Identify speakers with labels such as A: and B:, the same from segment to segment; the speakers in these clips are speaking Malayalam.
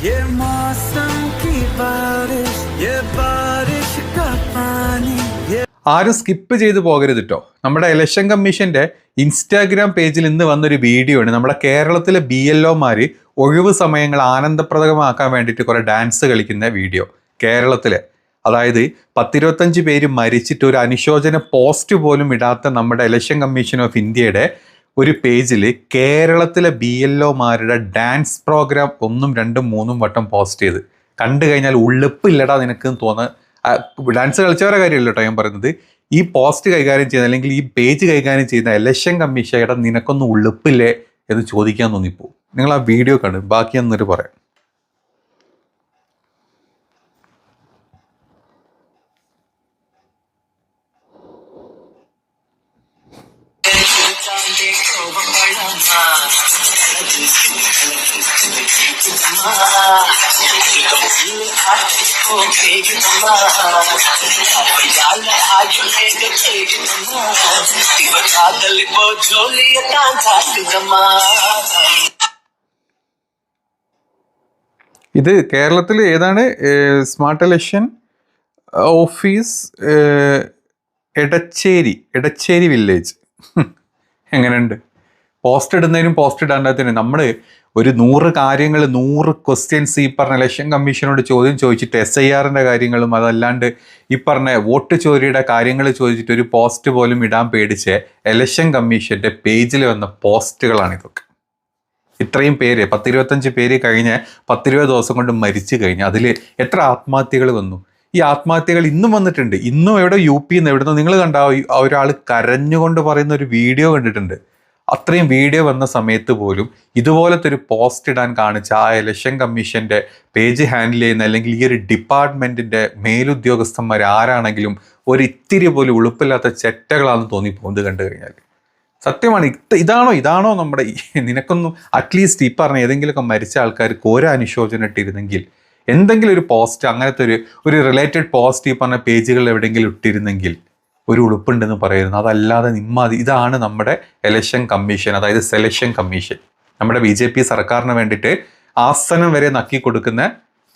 A: ये मौसम की बारिश, ये बारिश का पानी, ये
B: ആരും സ്കിപ്പ് ചെയ്ത് പോകരുത് കേട്ടോ. നമ്മുടെ ഇലക്ഷൻ കമ്മീഷന്റെ ഇൻസ്റ്റാഗ്രാം പേജിൽ ഇന്ന് വന്നൊരു വീഡിയോ ആണ്. നമ്മുടെ കേരളത്തിലെ BLOമാര് ഒഴിവ് സമയങ്ങൾ ആനന്ദപ്രദമാക്കാൻ വേണ്ടിയിട്ട് കുറെ ഡാൻസ് കളിക്കുന്ന വീഡിയോ. കേരളത്തിലെ, അതായത് 10-25 പേര് മരിച്ചിട്ട് ഒരു അനുശോചന പോസ്റ്റ് പോലും ഇടാത്ത നമ്മുടെ ഇലക്ഷൻ കമ്മീഷൻ ഓഫ് ഇന്ത്യയുടെ ഒരു പേജിൽ കേരളത്തിലെ BLOമാരുടെ ഡാൻസ് പ്രോഗ്രാം 1, 2, 3 വട്ടം പോസ്റ്റ് ചെയ്ത് കണ്ടു കഴിഞ്ഞാൽ ഉള്ളിപ്പില്ലടാ നിനക്ക് തോന്നുക. ഡാൻസ് കളിച്ചവരെ കാര്യമല്ല കേട്ടോ ഞാൻ പറയുന്നത്. ഈ പോസ്റ്റ് കൈകാര്യം ചെയ്യുന്ന അല്ലെങ്കിൽ ഈ പേജ് കൈകാര്യം ചെയ്യുന്ന ഇലക്ഷൻ കമ്മീഷയുടെ നിനക്കൊന്നും ഉള്ളിപ്പില്ലേ എന്ന് ചോദിക്കാൻ തോന്നിപ്പോ. നിങ്ങൾ ആ വീഡിയോ കണ്ട് ബാക്കി എന്നിട്ട് പറയാം. ഇത് കേരളത്തിൽ ഏതാണ്? Smart election office, Edachery village. എങ്ങനെയുണ്ട്? പോസ്റ്റ് ഇടുന്നതിനും പോസ്റ്റ് ഇടാണ്ടതിനും നമ്മൾ ഒരു 100 കാര്യങ്ങൾ 100 ക്വസ്റ്റ്യൻസ് ഈ പറഞ്ഞ ഇലക്ഷൻ കമ്മീഷനോട് ചോദിച്ചിട്ട് SIRന്റെ കാര്യങ്ങളും അതല്ലാണ്ട് ഈ പറഞ്ഞ വോട്ട് ചോരിയുടെ കാര്യങ്ങൾ ചോദിച്ചിട്ട് ഒരു പോസ്റ്റ് പോലും ഇടാൻ പേടിച്ച് ഇലക്ഷൻ കമ്മീഷന്റെ പേജിൽ വന്ന പോസ്റ്റുകളാണ് ഇതൊക്കെ. ഇത്രയും പേര് 10-25 പേര് കഴിഞ്ഞ് 10-20 ദിവസം കൊണ്ട് മരിച്ചു കഴിഞ്ഞ് അതിൽ എത്ര ആത്മഹത്യകൾ വന്നു. ഈ ആത്മഹത്യകൾ ഇന്നും വന്നിട്ടുണ്ട്. ഇന്നും എവിടെ UP എവിടുന്ന് നിങ്ങൾ കണ്ട ഒരാൾ കരഞ്ഞുകൊണ്ട് പറയുന്ന ഒരു വീഡിയോ കണ്ടിട്ടുണ്ട്. അത്രയും വീഡിയോ വന്ന സമയത്ത് പോലും ഇതുപോലത്തെ ഒരു പോസ്റ്റ് ഇടാൻ കാണിച്ച ആ ഇലക്ഷൻ കമ്മീഷന്റെ പേജ് ഹാൻഡിൽ ചെയ്യുന്ന അല്ലെങ്കിൽ ഈ ഒരു ഡിപ്പാർട്ട്മെന്റിന്റെ മേലുദ്യോഗസ്ഥന്മാർ ആരാണെങ്കിലും ഒരിത്തിരി പോലും ഉളുപ്പില്ലാത്ത ചെറ്റകളാണെന്ന് തോന്നിപ്പോകുന്നത് കണ്ടു കഴിഞ്ഞാൽ. സത്യമാണ്. ഇതാണോ നമ്മുടെ നിനക്കൊന്നും അറ്റ്ലീസ്റ്റ് ഈ പറഞ്ഞ ഏതെങ്കിലുമൊക്കെ മരിച്ച ആൾക്കാർക്ക് ഒരു അനുശോചനം ഇട്ടിരുന്നെങ്കിൽ, എന്തെങ്കിലും ഒരു പോസ്റ്റ് അങ്ങനത്തെ ഒരു റിലേറ്റഡ് പോസ്റ്റ് ഈ പറഞ്ഞ പേജുകളിൽ എവിടെയെങ്കിലും ഇട്ടിരുന്നെങ്കിൽ ഒരു ഉളുപ്പുണ്ടെന്ന് പറയുന്നത്. അതല്ലാതെ ഇതാണ് നമ്മുടെ ഇലക്ഷൻ കമ്മീഷൻ, അതായത് സെലക്ഷൻ കമ്മീഷൻ. നമ്മുടെ BJP സർക്കാരിന് വേണ്ടിയിട്ട് ആസനം വരെ നക്കി കൊടുക്കുന്ന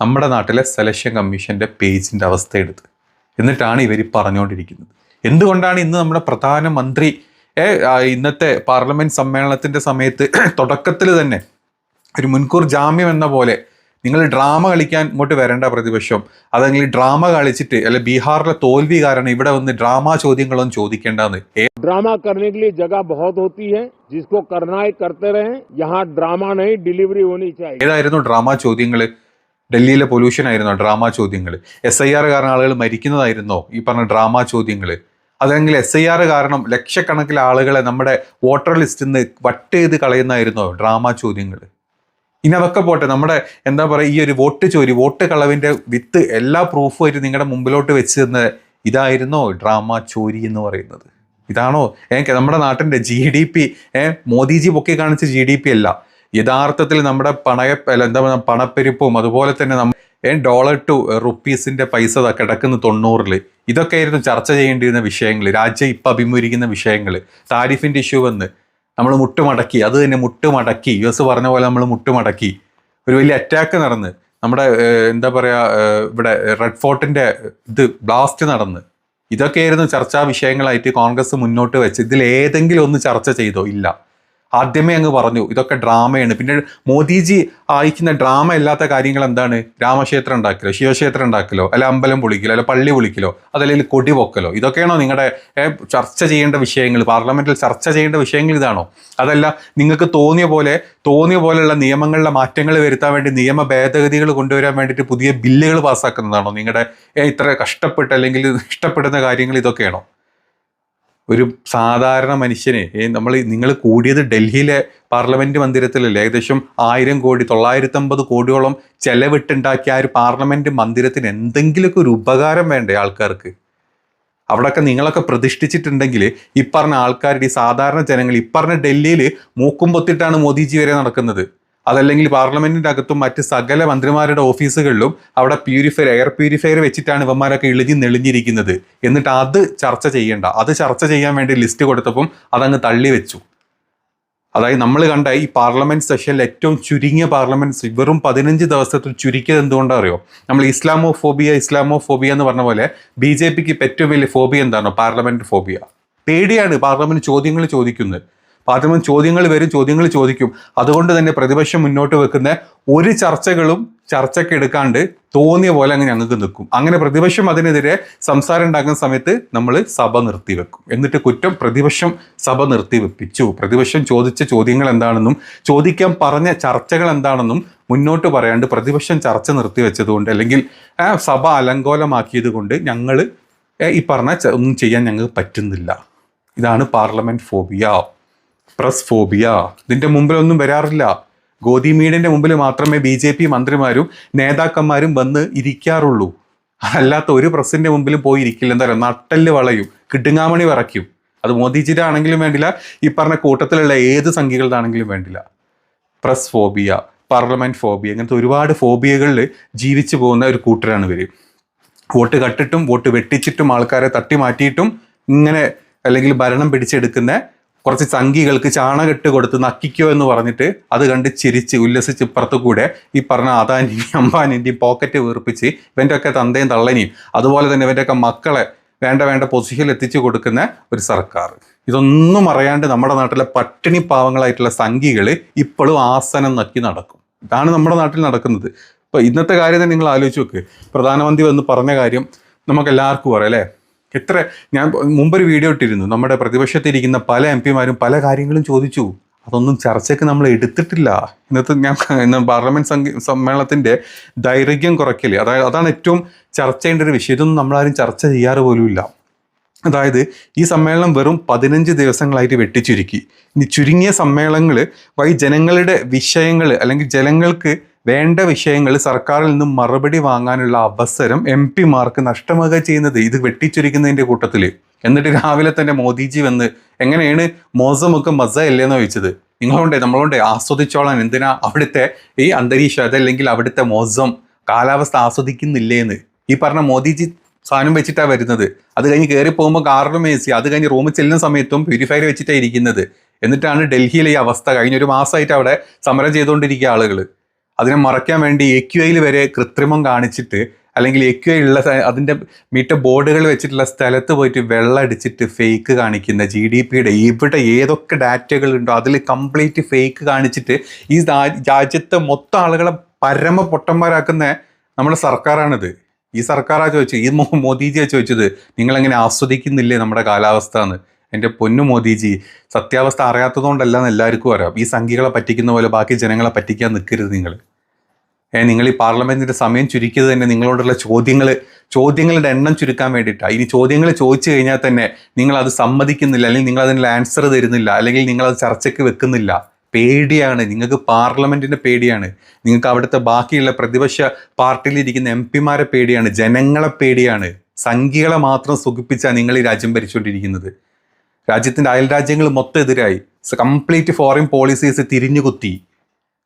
B: നമ്മുടെ നാട്ടിലെ സെലക്ഷൻ കമ്മീഷന്റെ പേജിന്റെ അവസ്ഥ എടുത്ത് എന്നിട്ടാണ് ഇവർ പറഞ്ഞുകൊണ്ടിരിക്കുന്നത്. എന്തുകൊണ്ടാണ് ഇന്ന് നമ്മുടെ പ്രധാനമന്ത്രി ഇന്നത്തെ പാർലമെന്റ് സമ്മേളനത്തിന്റെ സമയത്ത് തുടക്കത്തിൽ തന്നെ ഒരു മുൻകൂർ ജാമ്യം എന്ന പോലെ നിങ്ങൾ ഡ്രാമ കളിക്കാൻ ഇങ്ങോട്ട് വരേണ്ട പ്രതിപക്ഷം, അതെങ്കിൽ ഡ്രാമ കളിച്ചിട്ട് അല്ലെ ബീഹാറിലെ തോൽവി കാരണം ഇവിടെ വന്ന് ഡ്രാമ ചോദ്യങ്ങളൊന്നും ചോദിക്കേണ്ടെന്ന്.
C: ड्रामा करने के लिए जगह बहुत होती है, जिसको करना है करते रहे. यहाँ ड्रामा नहीं, डिलीवरी होनी चाहिए.
B: ഏതായിരുന്നു ഡ്രാമ ചോദ്യങ്ങള്? ഡൽഹിയിലെ പൊല്യൂഷൻ ആയിരുന്നോ ഡ്രാമ ചോദ്യങ്ങള്? SIR കാരണം ആളുകൾ മരിക്കുന്നതായിരുന്നോ ഈ പറഞ്ഞ ഡ്രാമ ചോദ്യങ്ങള്? അല്ലെങ്കിൽ SIR കാരണം ലക്ഷക്കണക്കിന് ആളുകളെ നമ്മുടെ വോട്ടർ ലിസ്റ്റിൽ നിന്ന് വട്ട് ചെയ്ത് കളയുന്നതായിരുന്നോ ഡ്രാമ ചോദ്യങ്ങള്? ഇനി അതൊക്കെ പോട്ടെ, നമ്മുടെ എന്താ പറയുക, ഈ ഒരു വോട്ട് കളവിന്റെ വിത്ത് എല്ലാ പ്രൂഫുമായിട്ട് നിങ്ങളുടെ മുമ്പിലോട്ട് വെച്ച് തന്നത് ഇതായിരുന്നോ ഡ്രാമ ചോരി എന്ന് പറയുന്നത്? ഇതാണോ നമ്മുടെ നാട്ടിന്റെ GDP? മോദിജി പൊക്കി കാണിച്ച GDP അല്ല, യഥാർത്ഥത്തിൽ നമ്മുടെ പണപ്പെരുപ്പും അതുപോലെ തന്നെ $to റുപ്പീസിന്റെ പൈസ കിടക്കുന്ന 90-ല്. ഇതൊക്കെയായിരുന്നു ചർച്ച ചെയ്യേണ്ടിയിരുന്ന വിഷയങ്ങൾ, രാജ്യം ഇപ്പം അഭിമുഖീകരിക്കുന്ന വിഷയങ്ങൾ. താരിഫിന്റെ ഇഷ്യൂ വന്ന് നമ്മൾ മുട്ടുമടക്കി, അത് തന്നെ മുട്ടുമടക്കി, US പറഞ്ഞ പോലെ നമ്മൾ മുട്ടുമടക്കി. ഒരു വലിയ അറ്റാക്ക് നടന്ന് നമ്മുടെ എന്താ പറയുക, ഇവിടെ റെഡ് ഫോർട്ടിന്റെ ബ്ലാസ്റ്റ് നടന്ന്. ഇതൊക്കെയായിരുന്നു ചർച്ചാ വിഷയങ്ങളായിട്ട് കോൺഗ്രസ് മുന്നോട്ട് വെച്ച്. ഇതിൽ ഏതെങ്കിലും ഒന്ന് ചർച്ച ചെയ്തോ? ഇല്ല. ആദ്യമേ അങ്ങ് പറഞ്ഞു ഇതൊക്കെ ഡ്രാമയാണ്. പിന്നെ മോദിജി അയക്കുന്ന ഡ്രാമ ഇല്ലാത്ത കാര്യങ്ങൾ എന്താണ്? രാമക്ഷേത്രം ഉണ്ടാക്കലോ, ശിവക്ഷേത്രം ഉണ്ടാക്കലോ, അല്ല അമ്പലം പൊളിക്കലോ, അല്ല പള്ളി പൊളിക്കലോ, അതല്ലെങ്കിൽ കൊടി പൊക്കലോ? ഇതൊക്കെയാണോ നിങ്ങളുടെ ചർച്ച ചെയ്യേണ്ട വിഷയങ്ങൾ? പാർലമെന്റിൽ ചർച്ച ചെയ്യേണ്ട വിഷയങ്ങൾ ഇതാണോ? അതല്ല നിങ്ങൾക്ക് തോന്നിയ പോലെയുള്ള നിയമങ്ങളിലെ മാറ്റങ്ങൾ വരുത്താൻ വേണ്ടി നിയമ ഭേദഗതികൾ കൊണ്ടുവരാൻ വേണ്ടിയിട്ട് പുതിയ ബില്ലുകൾ പാസ്സാക്കുന്നതാണോ നിങ്ങളുടെ ഇത്ര കഷ്ടപ്പെട്ട് അല്ലെങ്കിൽ ഇഷ്ടപ്പെടുന്ന കാര്യങ്ങൾ? ഇതൊക്കെയാണോ? ഒരു സാധാരണ മനുഷ്യനെ നിങ്ങൾ കൂടിയത് ഡൽഹിയിലെ പാർലമെന്റ് മന്ദിരത്തിലല്ലേ? ഏകദേശം 1000 കോടി 950 കോടിയോളം ചെലവിട്ടുണ്ടാക്കിയ ആ ഒരു പാർലമെന്റ് മന്ദിരത്തിന് എന്തെങ്കിലുമൊക്കെ ഒരു ഉപകാരം വേണ്ടേ ആൾക്കാർക്ക്? അവിടെയൊക്കെ നിങ്ങളൊക്കെ പ്രതിഷ്ഠിച്ചിട്ടുണ്ടെങ്കിൽ ഈ പറഞ്ഞ ആൾക്കാരുടെ, ഈ സാധാരണ ജനങ്ങൾ, ഈ പറഞ്ഞ ഡൽഹിയിൽ മൂക്കും പൊത്തിട്ടാണ് മോദിജി വരെ നടക്കുന്നത്. അതല്ലെങ്കിൽ പാർലമെന്റിന്റെ അകത്തും മറ്റ് സകല മന്ത്രിമാരുടെ ഓഫീസുകളിലും അവിടെ എയർ പ്യൂരിഫയർ വെച്ചിട്ടാണ് ഇവന്മാരൊക്കെ നെളിഞ്ഞിരിക്കുന്നത്. എന്നിട്ട് അത് ചർച്ച ചെയ്യേണ്ട, അത് ചർച്ച ചെയ്യാൻ വേണ്ടി ലിസ്റ്റ് കൊടുത്തപ്പം അതങ്ങ് തള്ളി വെച്ചു. അതായത് നമ്മൾ കണ്ട ഈ പാർലമെന്റ് സെഷനിൽ ഏറ്റവും ചുരുങ്ങിയ പാർലമെന്റ് വെറും 15 ദിവസത്തിൽ ചുരുക്കിയത് എന്തുകൊണ്ടാണ് അറിയോ? നമ്മൾ ഇസ്ലാമോഫോബിയ എന്ന് പറഞ്ഞ പോലെ BJPക്ക് ഇപ്പം ഏറ്റവും വലിയ ഫോബിയ എന്താണോ? Parliament phobia. പേടിയാണ് പാർലമെന്റ് ചോദ്യങ്ങൾ ചോദിക്കുന്നത്. പാർലമെന്റ് ചോദ്യങ്ങൾ വരും, ചോദ്യങ്ങൾ ചോദിക്കും. അതുകൊണ്ട് തന്നെ പ്രതിപക്ഷം മുന്നോട്ട് വെക്കുന്ന ഒരു ചർച്ചയ്ക്ക് എടുക്കാണ്ട് തോന്നിയ പോലെ അങ്ങ് ഞങ്ങൾക്ക് നിൽക്കും. അങ്ങനെ പ്രതിപക്ഷം അതിനെതിരെ സംസാരം ഉണ്ടാക്കുന്ന സമയത്ത് നമ്മൾ സഭ നിർത്തിവെക്കും. എന്നിട്ട് കുറ്റം പ്രതിപക്ഷം സഭ നിർത്തിവെപ്പിച്ചു. പ്രതിപക്ഷം ചോദിച്ച ചോദ്യങ്ങൾ എന്താണെന്നും ചോദിക്കാൻ പറഞ്ഞ ചർച്ചകൾ എന്താണെന്നും മുന്നോട്ട് പറയാണ്ട് പ്രതിപക്ഷം ചർച്ച നിർത്തിവെച്ചതുകൊണ്ട്, അല്ലെങ്കിൽ സഭ അലങ്കോലമാക്കിയത് കൊണ്ട് ഞങ്ങൾ ഈ പറഞ്ഞ ഒന്നും ചെയ്യാൻ ഞങ്ങൾക്ക് പറ്റുന്നില്ല. ഇതാണ് പാർലമെന്റ് ഫോബിയ, പ്രസ് ഫോബിയ. ഇതിന്റെ മുമ്പിലൊന്നും വരാറില്ല. ഗോദി മീഡിയന്റെ മുമ്പിൽ മാത്രമേ BJP മന്ത്രിമാരും നേതാക്കന്മാരും വന്ന് ഇരിക്കാറുള്ളൂ. അല്ലാത്ത ഒരു പ്രസിന്റെ മുമ്പിലും പോയി ഇരിക്കില്ല. എന്താ പറയുക, നട്ടല് വളയും, കിടുങ്ങാമണി വിറയ്ക്കും. അത് മോദിജിയുടെ ആണെങ്കിലും വേണ്ടില്ല, ഈ പറഞ്ഞ കൂട്ടത്തിലുള്ള ഏത് സംഖ്യകളുടെ ആണെങ്കിലും വേണ്ടില്ല. പ്രസ് ഫോബിയ, പാർലമെന്റ് ഫോബിയ, അങ്ങനത്തെ ഒരുപാട് ഫോബിയകളിൽ ജീവിച്ചു പോകുന്ന ഒരു കൂട്ടരാണ് ഇവർ. വോട്ട് കട്ടിട്ടും വോട്ട് വെട്ടിച്ചിട്ടും ആൾക്കാരെ തട്ടി മാറ്റിയിട്ടും ഇങ്ങനെ, അല്ലെങ്കിൽ ഭരണം പിടിച്ചെടുക്കുന്ന കുറച്ച് സംഘികൾക്ക് ചാണകെട്ട് കൊടുത്ത് നക്കിക്കോ എന്ന് പറഞ്ഞിട്ട് അത് കണ്ട് ചിരിച്ച് ഉല്ലസിച്ച് ഇപ്പുറത്തു കൂടെ ഈ പറഞ്ഞ അദാനിയും അംബാനിൻ്റെയും പോക്കറ്റ് വീർപ്പിച്ച് ഇവൻ്റെ ഒക്കെ തന്തയും തള്ളനെയും അതുപോലെ തന്നെ ഇവൻ്റെ ഒക്കെ മക്കളെ വേണ്ട പൊസിഷനിൽ എത്തിച്ചു കൊടുക്കുന്ന ഒരു സർക്കാർ. ഇതൊന്നും അറിയാണ്ട് നമ്മുടെ നാട്ടിലെ പട്ടിണി പാവങ്ങളായിട്ടുള്ള സംഘികൾ ഇപ്പോഴും ആസനം നക്കി നടക്കും. ഇതാണ് നമ്മുടെ നാട്ടിൽ നടക്കുന്നത്. ഇപ്പം ഇന്നത്തെ കാര്യം തന്നെ നിങ്ങൾ ആലോചിച്ച് നോക്ക്. പ്രധാനമന്ത്രി വന്ന് പറഞ്ഞ കാര്യം നമുക്ക് എല്ലാവർക്കും പറയാം അല്ലേ? ഞാൻ മുമ്പൊരു വീഡിയോ ഇട്ടിരുന്നു. നമ്മുടെ പ്രതിപക്ഷത്തിരിക്കുന്ന പല MP-മാരും പല കാര്യങ്ങളും ചോദിച്ചു. അതൊന്നും ചർച്ചയ്ക്ക് നമ്മൾ എടുത്തിട്ടില്ല. ഇന്ന് പാർലമെന്റ് സമ്മേളനത്തിന്റെ ദൈർഘ്യം കുറയ്ക്കല്, അതാണ് ഏറ്റവും ചർച്ച ചെയ്യേണ്ട ഒരു വിഷയം. ഇതൊന്നും നമ്മളാരും ചർച്ച ചെയ്യാറ് പോലുമില്ല. അതായത് ഈ സമ്മേളനം വെറും 15 ദിവസങ്ങളായിട്ട് വെട്ടിച്ചുരുക്കി. ഇനി ചുരുങ്ങിയ സമ്മേളനങ്ങൾ വഴി ജനങ്ങളുടെ വിഷയങ്ങൾ, അല്ലെങ്കിൽ ജനങ്ങൾക്ക് വേണ്ട വിഷയങ്ങൾ സർക്കാരിൽ നിന്നും മറുപടി വാങ്ങാനുള്ള അവസരം MP-മാർക്ക് നഷ്ടമാകുക ചെയ്യുന്നത് ഇത് വെട്ടിച്ചുരിക്കുന്നതിൻ്റെ കൂട്ടത്തിൽ. എന്നിട്ട് രാവിലെ തന്നെ മോദിജി വന്ന് എങ്ങനെയാണ് മോസമൊക്കെ മസ അല്ലേന്ന് ചോദിച്ചത്. നമ്മളോണ്ട് ആസ്വദിച്ചോളാൻ, എന്തിനാ അവിടുത്തെ ഈ അന്തരീക്ഷം, അതല്ലെങ്കിൽ അവിടുത്തെ മോസം കാലാവസ്ഥ ആസ്വദിക്കുന്നില്ലേന്ന് ഈ പറഞ്ഞ മോദിജി സാധനം വെച്ചിട്ടാണ് വരുന്നത്. അത് കഴിഞ്ഞ് കയറി പോകുമ്പോൾ കാറിലും AC, അത് കഴിഞ്ഞ് റൂമിൽ ചെല്ലുന്ന സമയത്തും പ്യൂരിഫയർ വെച്ചിട്ടാണ് ഇരിക്കുന്നത്. എന്നിട്ടാണ് ഡൽഹിയിലെ ഈ അവസ്ഥ. കഴിഞ്ഞൊരു മാസമായിട്ട് അവിടെ സമരം ചെയ്തുകൊണ്ടിരിക്കുക ആളുകൾ. അതിനെ മറയ്ക്കാൻ വേണ്ടി AQIയിൽ വരെ കൃത്രിമം കാണിച്ചിട്ട്, അല്ലെങ്കിൽ AQI ഉള്ള അതിൻ്റെ മീറ്റർ ബോർഡുകൾ വെച്ചിട്ടുള്ള സ്ഥലത്ത് പോയിട്ട് വെള്ളം അടിച്ചിട്ട് ഫേക്ക് കാണിക്കുന്ന GDPയുടെ ഇവിടെ ഏതൊക്കെ ഡാറ്റകളുണ്ടോ അതിൽ കംപ്ലീറ്റ് ഫേക്ക് കാണിച്ചിട്ട് ഈ രാജ്യത്തെ മൊത്തം ആളുകളെ പരമ പൊട്ടന്മാരാക്കുന്ന നമ്മുടെ സർക്കാരാണിത്. ഈ സർക്കാരാണ് ചോദിച്ചത്, ഈ മോദിജിയാണ് ചോദിച്ചത്, നിങ്ങളെങ്ങനെ ആസ്വദിക്കുന്നില്ലേ നമ്മുടെ കാലാവസ്ഥ എന്ന്. എൻ്റെ പൊന്നു മോദിജി, സത്യാവസ്ഥ അറിയാത്തതുകൊണ്ടല്ല എന്ന് എല്ലാവർക്കും അറിയാം. ഈ സംഖ്യകളെ പറ്റിക്കുന്ന പോലെ ബാക്കി ജനങ്ങളെ പറ്റിക്കാൻ നിൽക്കരുത് നിങ്ങൾ. നിങ്ങൾ ഈ പാർലമെന്റിന്റെ സമയം ചുരുക്കിയത് തന്നെ നിങ്ങളോടുള്ള ചോദ്യങ്ങളുടെ എണ്ണം ചുരുക്കാൻ വേണ്ടിയിട്ടാണ്. ഇനി ചോദ്യങ്ങൾ ചോദിച്ചു കഴിഞ്ഞാൽ തന്നെ നിങ്ങൾ അത് സമ്മതിക്കുന്നില്ല, അല്ലെങ്കിൽ നിങ്ങൾ അതിനുള്ള ആൻസർ തരുന്നില്ല, അല്ലെങ്കിൽ നിങ്ങൾ അത് ചർച്ചയ്ക്ക് വെക്കുന്നില്ല. പേടിയാണ് നിങ്ങൾക്ക്, പാർലമെന്റിന്റെ പേടിയാണ് നിങ്ങൾക്ക്, അവിടുത്തെ ബാക്കിയുള്ള പ്രതിപക്ഷ പാർട്ടിയിലിരിക്കുന്ന MP-മാരെ പേടിയാണ്, ജനങ്ങളെ പേടിയാണ്. സംഖ്യകളെ മാത്രം സുഖിപ്പിച്ചാണ് നിങ്ങൾ ഈ രാജ്യം ഭരിച്ചുകൊണ്ടിരിക്കുന്നത്. രാജ്യത്തിന്റെ അയൽ രാജ്യങ്ങൾ മൊത്തം എതിരായി. കംപ്ലീറ്റ് ഫോറിൻ പോളിസീസ് തിരിഞ്ഞുകുത്തി.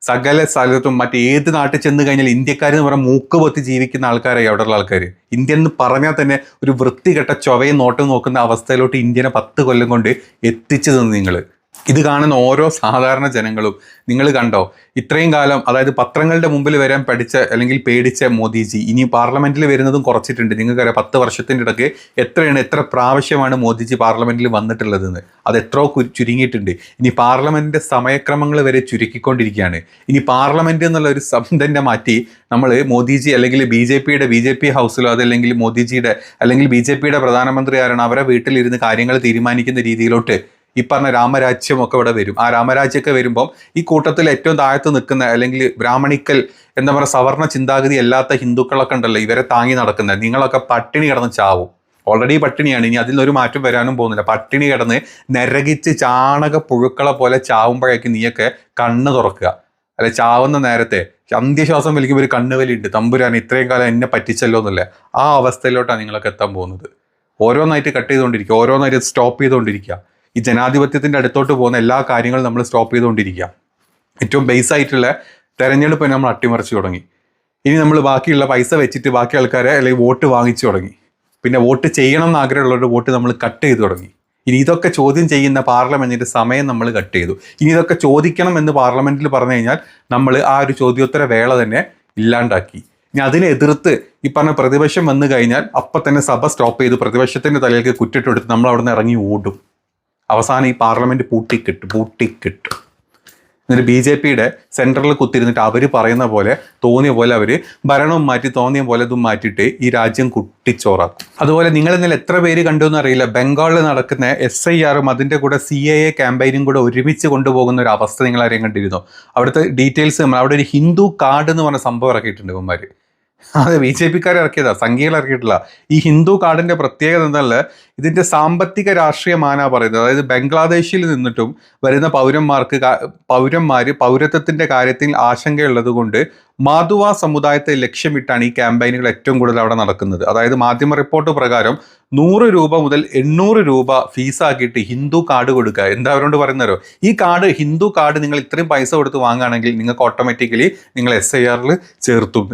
B: സകല സ്ഥലത്തും ഏത് നാട്ടിൽ ചെന്ന് കഴിഞ്ഞാൽ ഇന്ത്യക്കാരെന്ന് പറഞ്ഞാൽ മൂക്ക് പൊത്തി ജീവിക്കുന്ന ആൾക്കാരായി അവിടെയുള്ള ആൾക്കാർ. ഇന്ത്യ എന്ന് പറഞ്ഞാൽ തന്നെ ഒരു വൃത്തികെട്ട ചൊവയും നോട്ടം നോക്കുന്ന അവസ്ഥയിലോട്ട് ഇന്ത്യനെ 10 കൊല്ലം കൊണ്ട് എത്തിച്ചു തന്നു നിങ്ങൾ. ഇത് കാണുന്ന ഓരോ സാധാരണ ജനങ്ങളും നിങ്ങൾ കണ്ടോ, ഇത്രയും കാലം അതായത് പത്രങ്ങളുടെ മുമ്പിൽ വരാൻ പഠിച്ച അല്ലെങ്കിൽ പേടിച്ച മോദിജി ഇനി പാർലമെന്റിൽ വരുന്നതും കുറച്ചിട്ടുണ്ട്. നിങ്ങൾക്കറിയാം 10 വർഷത്തിൻ്റെ ഇടയ്ക്ക് എത്ര പ്രാവശ്യമാണ് മോദിജി പാർലമെന്റിൽ വന്നിട്ടുള്ളതെന്ന്. അത് എത്രയോ ചുരുങ്ങിയിട്ടുണ്ട്. ഇനി പാർലമെന്റിന്റെ സമയക്രമങ്ങൾ വരെ ചുരുക്കിക്കൊണ്ടിരിക്കുകയാണ്. ഇനി പാർലമെന്റ് എന്നുള്ള ഒരു ശബ്ദത്തെ മാറ്റി നമ്മൾ മോദിജി അല്ലെങ്കിൽ BJP ഹൗസിലോ അതല്ലെങ്കിൽ മോദിജിയുടെ അല്ലെങ്കിൽ BJPയുടെ പ്രധാനമന്ത്രി ആരാണ് അവരെ വീട്ടിലിരുന്ന് കാര്യങ്ങൾ തീരുമാനിക്കുന്ന രീതിയിലോട്ട് ഈ പറഞ്ഞ രാമരാജ്യമൊക്കെ ഇവിടെ വരും. ആ രാമരാജ്യമൊക്കെ വരുമ്പം ഈ കൂട്ടത്തിൽ ഏറ്റവും താഴത്ത് നിൽക്കുന്ന അല്ലെങ്കിൽ ബ്രാഹ്മണിക്കൽ എന്താ പറയുക സവർണ ചിന്താഗതി അല്ലാത്ത ഹിന്ദുക്കളൊക്കെ ഉണ്ടല്ലോ, ഇവരെ താങ്ങി നടക്കുന്നത് നിങ്ങളൊക്കെ പട്ടിണി കിടന്ന് ചാവും. ഓൾറെഡി പട്ടിണിയാണ്, ഇനി അതിലൊരു മാറ്റം വരാനും പോകുന്നില്ല. പട്ടിണി കിടന്ന് നരകിച്ച് ചാണക പുഴുക്കളെ പോലെ ചാവുമ്പോഴേക്കും നീയൊക്കെ കണ്ണ് തുറക്കുക. അല്ലെ ചാവുന്ന നേരത്തെ അന്ത്യശ്വാസം വലിക്കുമ്പോൾ ഒരു കണ്ണുവലിയുണ്ട്, തമ്പുരാൻ ഇത്രയും കാലം എന്നെ പറ്റിച്ചല്ലോ എന്നല്ലേ. ആ അവസ്ഥയിലോട്ടാണ് നിങ്ങളൊക്കെ എത്താൻ പോകുന്നത്. ഓരോന്നായിട്ട് കട്ട് ചെയ്തുകൊണ്ടിരിക്കുക, ഓരോന്നായിട്ട് സ്റ്റോപ്പ് ചെയ്തുകൊണ്ടിരിക്കുക. ഈ ജനാധിപത്യത്തിൻ്റെ അടുത്തോട്ട് പോകുന്ന എല്ലാ കാര്യങ്ങളും നമ്മൾ സ്റ്റോപ്പ് ചെയ്തുകൊണ്ടിരിക്കുക. ഏറ്റവും ബേസ് ആയിട്ടുള്ള തെരഞ്ഞെടുപ്പ് നമ്മൾ അട്ടിമറിച്ച് തുടങ്ങി. ഇനി നമ്മൾ ബാക്കിയുള്ള പൈസ വെച്ചിട്ട് ബാക്കി ആൾക്കാരെ അല്ലെങ്കിൽ വോട്ട് വാങ്ങിച്ചു തുടങ്ങി. പിന്നെ വോട്ട് ചെയ്യണം എന്ന് ആഗ്രഹമുള്ളവരുടെ വോട്ട് നമ്മൾ കട്ട് ചെയ്ത് തുടങ്ങി. ഇനി ഇതൊക്കെ ചോദ്യം ചെയ്യുന്ന പാർലമെന്റിന്റെ സമയം നമ്മൾ കട്ട് ചെയ്തു. ഇനി ഇതൊക്കെ ചോദിക്കണം എന്ന് പാർലമെന്റിൽ പറഞ്ഞു കഴിഞ്ഞാൽ നമ്മൾ ആ ഒരു ചോദ്യോത്തര വേള തന്നെ ഇല്ലാണ്ടാക്കി. ഇനി അതിനെ എതിർത്ത് ഈ പറഞ്ഞ പ്രതിപക്ഷം വന്നു കഴിഞ്ഞാൽ അപ്പം തന്നെ സഭ സ്റ്റോപ്പ് ചെയ്ത് പ്രതിപക്ഷത്തിന്റെ തലയിലേക്ക് കുറ്റിട്ടെടുത്ത് നമ്മൾ അവിടെ നിന്ന് ഇറങ്ങി ഓടും. അവസാനം ഈ പാർലമെന്റ് പൂട്ടിക്കിട്ടും. എന്നിട്ട് BJPയുടെ സെൻട്രലിൽ കുത്തിരുന്നിട്ട് അവർ പറയുന്ന പോലെ തോന്നിയ പോലെ അവർ ഭരണവും മാറ്റി തോന്നിയ പോലെ ഇതും മാറ്റിയിട്ട് ഈ രാജ്യം കുട്ടിച്ചോറാക്കും. അതുപോലെ നിങ്ങൾ ഇന്നലെ എത്ര പേര് കണ്ടു എന്നറിയില്ല, ബംഗാളിൽ നടക്കുന്ന SIRും അതിൻ്റെ കൂടെ CAA ക്യാമ്പയിനും കൂടെ ഒരുമിച്ച് കൊണ്ടുപോകുന്ന ഒരു അവസ്ഥ നിങ്ങൾ ആരെയും കണ്ടിരുന്നോ? അവിടുത്തെ ഡീറ്റെയിൽസ് അവിടെ ഒരു ഹിന്ദു കാർഡ് എന്ന് പറഞ്ഞ സംഭവം ഇറക്കിയിട്ടുണ്ട് ഇവന്മാർ. അത് BJPക്കാർ ഇറക്കിയതാ, സംഘികൾ ഇറക്കിയിട്ടില്ല. ഈ ഹിന്ദു കാർഡിന്റെ പ്രത്യേകത എന്നല്ല, ഇതിന്റെ സാമ്പത്തിക രാഷ്ട്രീയമാനാ പറയുന്നത്. അതായത് ബംഗ്ലാദേശിൽ നിന്നിട്ടും വരുന്ന പൗരന്മാര് പൗരത്വത്തിന്റെ കാര്യത്തിൽ ആശങ്കയുള്ളത് കൊണ്ട് മാധുവ സമുദായത്തെ ലക്ഷ്യമിട്ടാണ് ഈ ക്യാമ്പയിനുകൾ ഏറ്റവും കൂടുതൽ അവിടെ നടക്കുന്നത്. അതായത് മാധ്യമ റിപ്പോർട്ട് പ്രകാരം 100 രൂപ മുതൽ 800 രൂപ ഫീസാക്കിയിട്ട് ഹിന്ദു കാർഡ് കൊടുക്കുക. എന്താ അവരോട് പറയുന്നവരോ, ഈ കാർഡ് ഹിന്ദു കാർഡ് നിങ്ങൾ ഇത്രയും പൈസ കൊടുത്ത് വാങ്ങുകയാണെങ്കിൽ നിങ്ങൾക്ക് ഓട്ടോമാറ്റിക്കലി നിങ്ങൾ SIRൽ ചേർത്തും.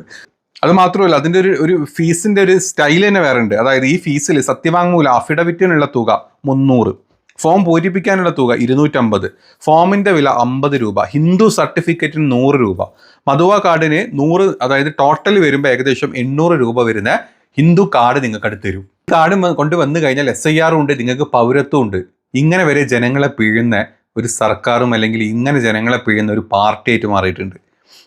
B: അത് മാത്രമല്ല, അതിൻ്റെ ഒരു ഫീസിൻ്റെ ഒരു സ്റ്റൈൽ തന്നെ വേറെ ഉണ്ട്. അതായത് ഈ ഫീസിൽ സത്യവാങ്മൂലം അഫിഡവിറ്റിനുള്ള തുക 300, ഫോം പൂരിപ്പിക്കാനുള്ള തുക 250, ഫോമിൻ്റെ വില 50 രൂപ, ഹിന്ദു സർട്ടിഫിക്കറ്റിന് 100 രൂപ, മധുവ കാർഡിന് 100, അതായത് ടോട്ടൽ വരുമ്പോൾ ഏകദേശം 800 രൂപ വരുന്ന ഹിന്ദു കാർഡ് നിങ്ങൾക്ക് അടുത്ത് തരും. കാർഡ് കൊണ്ടുവന്നു കഴിഞ്ഞാൽ SIRും ഉണ്ട്, നിങ്ങൾക്ക് പൗരത്വം ഉണ്ട്. ഇങ്ങനെ വരെ ജനങ്ങളെ പിഴുന്ന ഒരു സർക്കാരും അല്ലെങ്കിൽ ഇങ്ങനെ ജനങ്ങളെ പിഴുന്ന ഒരു പാർട്ടിയായിട്ട് മാറിയിട്ടുണ്ട്.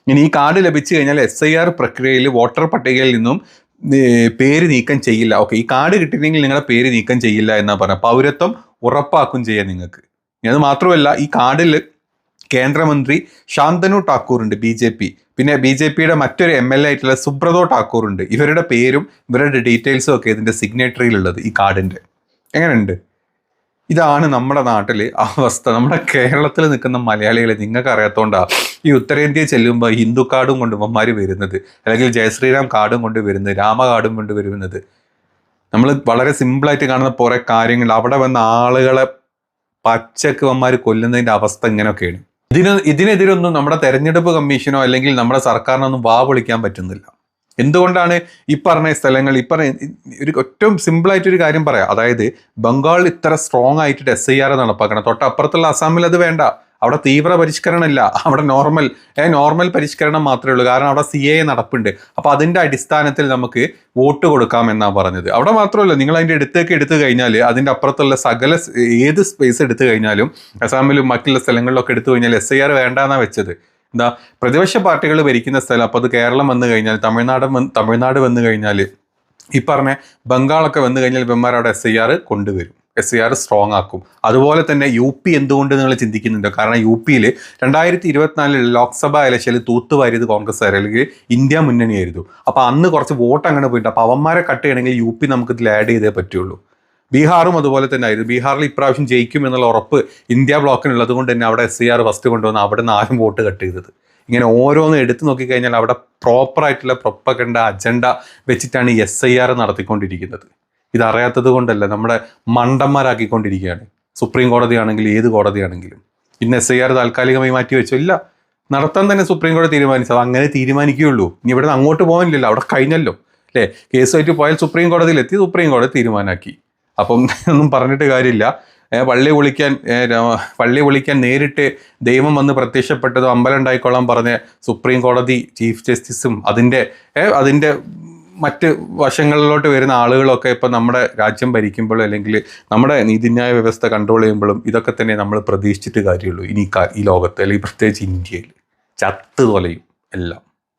B: ഇനി ഈ കാർഡ് ലഭിച്ചു കഴിഞ്ഞാൽ SIR പ്രക്രിയയിൽ വോട്ടർ പട്ടികയിൽ നിന്നും പേര് നീക്കം ചെയ്യില്ല. ഓക്കെ, ഈ കാർഡ് കിട്ടിയില്ലെങ്കിൽ നിങ്ങളുടെ പേര് നീക്കം ചെയ്യില്ല എന്നാ പറഞ്ഞത്. പൗരത്വം ഉറപ്പാക്കും ചെയ്യാം നിങ്ങൾക്ക്. ഇനി അത് മാത്രമല്ല, ഈ കാർഡിൽ കേന്ദ്രമന്ത്രി ശാന്തനു ഠാക്കൂർ ഉണ്ട്, BJP. പിന്നെ BJPയുടെ മറ്റൊരു MLA ആയിട്ടുള്ള സുബ്രതോ ഠാക്കൂർ ഉണ്ട്. ഇവരുടെ പേരും ഇവരുടെ ഡീറ്റെയിൽസും ഒക്കെ ഇതിൻ്റെ സിഗ്നേറ്ററിയിലുള്ളത് ഈ കാർഡിൻ്റെ. എങ്ങനെയുണ്ട്? ഇതാണ് നമ്മുടെ നാട്ടിൽ അവസ്ഥ. നമ്മുടെ കേരളത്തിൽ നിൽക്കുന്ന മലയാളികളെ നിങ്ങൾക്ക് അറിയാത്തതുകൊണ്ടാണ് ഈ ഉത്തരേന്ത്യയിൽ ചെല്ലുമ്പോൾ ഹിന്ദു കാർഡും കൊണ്ട് ഇവന്മാർ വരുന്നത്, അല്ലെങ്കിൽ ജയശ്രീറാം കാർഡും കൊണ്ട് വരുന്നത്, രാമ കാർഡും കൊണ്ട് വരുന്നത്. നമ്മൾ വളരെ സിമ്പിളായിട്ട് കാണുന്ന കുറേ കാര്യങ്ങൾ, അവിടെ വന്ന ആളുകളെ പച്ചക്ക് ഇവന്മാർ കൊല്ലുന്നതിൻ്റെ അവസ്ഥ ഇങ്ങനെയൊക്കെയാണ്. ഇതിനെതിരൊന്നും നമ്മുടെ തെരഞ്ഞെടുപ്പ് കമ്മീഷനോ അല്ലെങ്കിൽ നമ്മുടെ സർക്കാരിനൊന്നും വാ പൊളിക്കാൻ പറ്റുന്നില്ല. എന്തുകൊണ്ടാണ് ഈ പറഞ്ഞ സ്ഥലങ്ങൾ ഒരു ഏറ്റവും സിമ്പിളായിട്ടൊരു കാര്യം പറയാം. അതായത് ബംഗാളിൽ ഇത്ര സ്ട്രോങ് ആയിട്ട് SIR നടപ്പാക്കണം, തൊട്ടപ്പുറത്തുള്ള അസാമിൽ അത് വേണ്ട. അവിടെ തീവ്ര പരിഷ്കരണമില്ല, അവിടെ നോർമൽ പരിഷ്കരണം മാത്രമേ ഉള്ളൂ. കാരണം അവിടെ CAA നടപ്പുണ്ട്. അപ്പോൾ അതിൻ്റെ അടിസ്ഥാനത്തിൽ നമുക്ക് വോട്ട് കൊടുക്കാമെന്നാണ് പറഞ്ഞത്. അവിടെ മാത്രമല്ല, നിങ്ങൾ അതിൻ്റെ അടുത്തേക്ക് എടുത്തു കഴിഞ്ഞാൽ അതിൻ്റെ അപ്പുറത്തുള്ള ഏത് സ്പേസ് എടുത്തു കഴിഞ്ഞാലും അസാമിലും മറ്റുള്ള സ്ഥലങ്ങളിലൊക്കെ എടുത്തു കഴിഞ്ഞാൽ SIR വേണ്ടാന്നാണ് വെച്ചത്. എന്താ, പ്രതിപക്ഷ പാർട്ടികൾ ഭരിക്കുന്ന സ്ഥലം. അപ്പോൾ അത് കേരളം വന്നു കഴിഞ്ഞാൽ, തമിഴ്നാട് വന്നു കഴിഞ്ഞാൽ, ഈ പറഞ്ഞ ബംഗാളൊക്കെ വന്നു കഴിഞ്ഞാൽ ഇവന്മാർ അവിടെ SIR കൊണ്ടുവരും, SIR സ്ട്രോങ് ആക്കും. അതുപോലെ തന്നെ UP എന്തുകൊണ്ട് നിങ്ങൾ ചിന്തിക്കുന്നുണ്ടോ? കാരണം UPയിൽ 2024 ലോക്സഭാ ഇലക്ഷനിൽ തൂത്തുവാരിയത് കോൺഗ്രസ് അല്ലെങ്കിൽ ഇന്ത്യ മുന്നണിയായിരുന്നു. അപ്പോൾ അന്ന് കുറച്ച് വോട്ട് അങ്ങനെ പോയിട്ട്, അപ്പോൾ അവന്മാരെ കട്ട് ചെയ്യണമെങ്കിൽ UP നമുക്ക് ഇതിൽ ആഡ് ചെയ്തേ പറ്റുള്ളൂ. ബീഹാറും അതുപോലെ തന്നെ ആയിരുന്നു. ബീഹാറിൽ ഇപ്രാവശ്യം ജയിക്കും എന്നുള്ള ഉറപ്പ് ഇന്ത്യ ബ്ലോക്കിനുള്ളത് കൊണ്ട് തന്നെ അവിടെ SIR ഫസ്റ്റ് കൊണ്ടുവന്ന് അവിടെ നിന്ന് ആരും വോട്ട് കട്ട് ചെയ്തത്. ഇങ്ങനെ ഓരോന്നും എടുത്തു നോക്കിക്കഴിഞ്ഞാൽ അവിടെ പ്രോപ്പറായിട്ടുള്ള പ്രൊപ്പഗണ്ട അജണ്ട വെച്ചിട്ടാണ് ഈ SIR നടത്തിക്കൊണ്ടിരിക്കുന്നത്. ഇതറിയാത്തത് കൊണ്ടല്ല, നമ്മുടെ മണ്ടന്മാരാക്കിക്കൊണ്ടിരിക്കുകയാണ്. സുപ്രീം കോടതിയാണെങ്കിലും ഏത് കോടതിയാണെങ്കിലും ഇന്ന് SIR താൽക്കാലികമായി മാറ്റി വെച്ചോ? ഇല്ല, നടത്താൻ തന്നെ സുപ്രീം കോടതി തീരുമാനിച്ചത്. അങ്ങനെ തീരുമാനിക്കുകയുള്ളൂ. ഇനി ഇവിടെ നിന്ന് അങ്ങോട്ട് പോകാനില്ലല്ലോ, അവിടെ കഴിഞ്ഞല്ലോ അല്ലേ. കേസുമായിട്ട് പോയാൽ സുപ്രീം കോടതിയിലെത്തി, സുപ്രീം കോടതി തീരുമാനാക്കി. അപ്പം ഒന്നും പറഞ്ഞിട്ട് കാര്യമില്ല. പള്ളി വിളിക്കാൻ നേരിട്ട് ദൈവം വന്ന് പ്രത്യക്ഷപ്പെട്ടതും അമ്പലം ഉണ്ടായിക്കോളാൻ പറഞ്ഞ സുപ്രീം കോടതി ചീഫ് ജസ്റ്റിസും അതിൻ്റെ മറ്റ് വശങ്ങളിലോട്ട് വരുന്ന ആളുകളൊക്കെ ഇപ്പം നമ്മുടെ രാജ്യം ഭരിക്കുമ്പോഴും അല്ലെങ്കിൽ നമ്മുടെ നീതിന്യായ വ്യവസ്ഥ കൺട്രോൾ ചെയ്യുമ്പോഴും ഇതൊക്കെ തന്നെ നമ്മൾ പ്രതീക്ഷിച്ചിട്ട് കാര്യമുള്ളൂ. ഇനി ഈ ലോകത്ത് അല്ലെങ്കിൽ പ്രത്യേകിച്ച് ഇന്ത്യയിൽ ചത്ത് തൊലയും എല്ലാം.